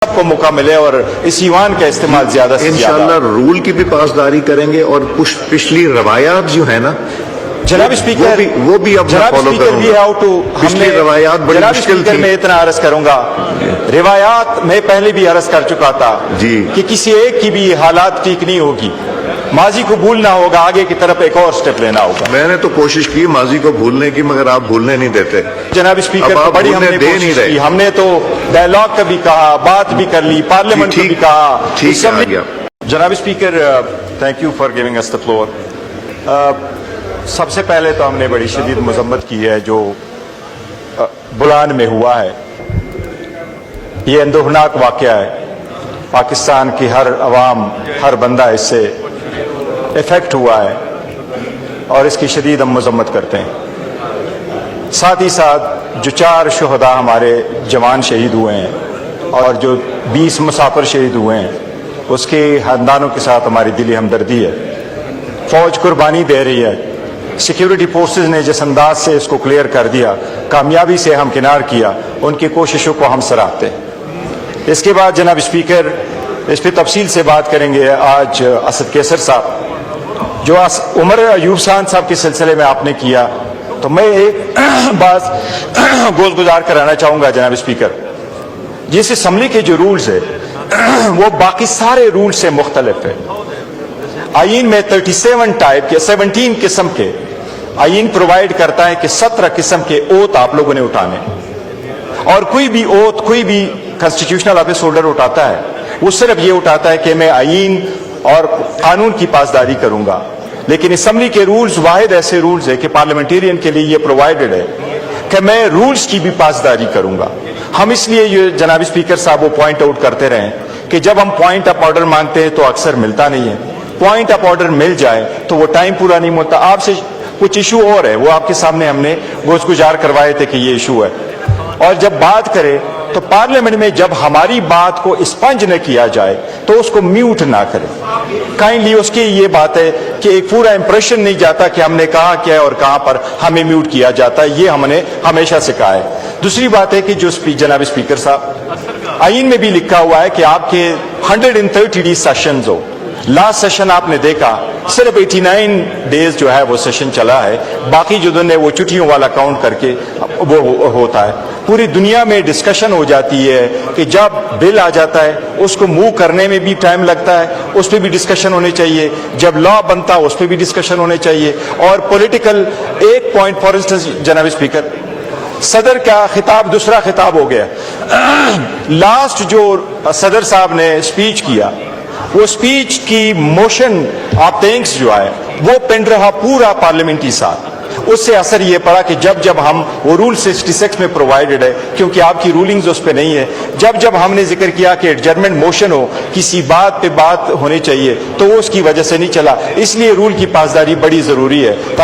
کو موقع ملے اور اس ایوان کا استعمال زیادہ سے زیادہ انشاءاللہ رول کی بھی پاسداری کریں گے اور پچھلی روایات جو ہے نا جناب اسپیکر وہ بھی اب جناب فالو اسپیکر کروں بھی گا. ہاؤ ٹو پچھلی روایات بڑی جناب مشکل اسپیکر تھی. میں اتنا عرض کروں گا روایات میں پہلے بھی عرض کر چکا تھا جی. کہ کسی ایک کی بھی حالات ٹھیک نہیں ہوگی، ماضی کو بھولنا ہوگا، آگے کی طرف ایک اور سٹیپ لینا ہوگا. میں نے تو کوشش کی ماضی کو بھولنے کی مگر آپ بھولنے نہیں دیتے. جناب اسپیکر اب آپ بڑی ہم بھولنے نے دے نہیں کوشش رہے. کی، ہم نے تو ڈائلاگ کا بھی کہا، بات بھی کر لی، پارلیمنٹ کو بھی کہا. ٹھیک ہے آگیا. جناب speaker thank you for giving us the floor. سب سے پہلے تو ہم نے بڑی شدید مذمت کی ہے جو بلان میں ہوا ہے. یہ اندوہناک واقعہ ہے. پاکستان کی ہر عوام، ہر بندہ اس سے افیکٹ ہوا ہے اور اس کی شدید ہم مذمت کرتے ہیں. ساتھ ہی ساتھ جو 4 شہداء ہمارے جوان شہید ہوئے ہیں اور جو 20 مسافر شہید ہوئے ہیں اس کے خاندانوں کے ساتھ ہماری دلی ہمدردی ہے. فوج قربانی دے رہی ہے. سیکیورٹی فورسز نے جس انداز سے اس کو کلیئر کر دیا، کامیابی سے ہم کنار کیا، ان کی کوششوں کو ہم سراہتے ہیں. اس کے بعد جناب اسپیکر اس پہ تفصیل سے بات کریں گے. آج اسد کیسر صاحب جو عمر ایوب خان صاحب کے سلسلے میں آپ نے کیا، تو میں ایک بات گوش گزار کرانا چاہوں گا جناب اسپیکر. جس اسمبلی کے جو رولز ہے وہ باقی سارے رول سے مختلف ہے. آئین میں 37 ٹائپ کے 17 قسم کے آئین پرووائڈ کرتا ہے کہ 17 قسم کے اوت آپ لوگوں نے اٹھانے، اور کوئی بھی اوت کوئی بھی کانسٹیٹیوشنل آفس ہولڈر اٹھاتا ہے وہ صرف یہ اٹھاتا ہے کہ میں آئین اور قانون کی پاسداری کروں گا. لیکن اسمبلی کے رولز واحد ایسے رولز ہے کہ پارلیمنٹیرین کے لیے یہ پرووائڈڈ ہے کہ میں رولز کی بھی پاسداری کروں گا. ہم اس لیے یہ جناب اسپیکر صاحب وہ پوائنٹ آؤٹ کرتے رہیں کہ جب ہم پوائنٹ آف آرڈر مانگتے ہیں تو اکثر ملتا نہیں ہے. پوائنٹ آف آرڈر مل جائے تو وہ ٹائم پورا نہیں ہوتا. آپ سے کچھ ایشو اور ہے، وہ آپ کے سامنے ہم نے گوش گزار کروائے تھے کہ یہ ایشو ہے. اور جب بات کرے تو پارلیمنٹ میں جب ہماری بات کو اسپنج نہ کیا جائے تو اس کو میوٹ نہ کرے. کائنڈلی اس کی یہ بات ہے کہ ایک پورا امپریشن نہیں جاتا کہ ہم نے کہا کیا ہے اور کہاں پر ہمیں میوٹ کیا جاتا ہے. یہ ہم نے ہمیشہ سے کہا ہے. دوسری بات ہے کہ جو جناب اسپیکر صاحب آئین میں بھی لکھا ہوا ہے کہ آپ کے 130 سیشنز ہو. لاسٹ سیشن آپ نے دیکھا صرف 89 ڈیز جو ہے وہ سیشن چلا ہے، باقی جو دن ہے وہ چھٹیوں والا کاؤنٹ کر کے وہ ہوتا ہے. پوری دنیا میں ڈسکشن ہو جاتی ہے کہ جب بل آ جاتا ہے اس کو موو کرنے میں بھی ٹائم لگتا ہے، اس پہ بھی ڈسکشن ہونے چاہیے. جب لا بنتا ہے اس پہ بھی ڈسکشن ہونے چاہیے. اور پولیٹیکل ایک پوائنٹ فار انسٹنس جناب اسپیکر، صدر کا خطاب دوسرا خطاب ہو گیا. لاسٹ جو صدر صاحب نے اسپیچ کیا وہ اسپیچ کی موشن آف تھینکس جو ہے وہ پینڈ رہا پورا پارلیمنٹی ساتھ. اس سے اثر یہ پڑا کہ جب ہم وہ رول 66 میں پرووائڈڈ ہے کیونکہ آپ کی رولنگز اس پہ نہیں ہے، جب ہم نے ذکر کیا کہ ایڈجرمنٹ موشن ہو، کسی بات پہ بات ہونی چاہیے، تو وہ اس کی وجہ سے نہیں چلا. اس لیے رول کی پاسداری بڑی ضروری ہے.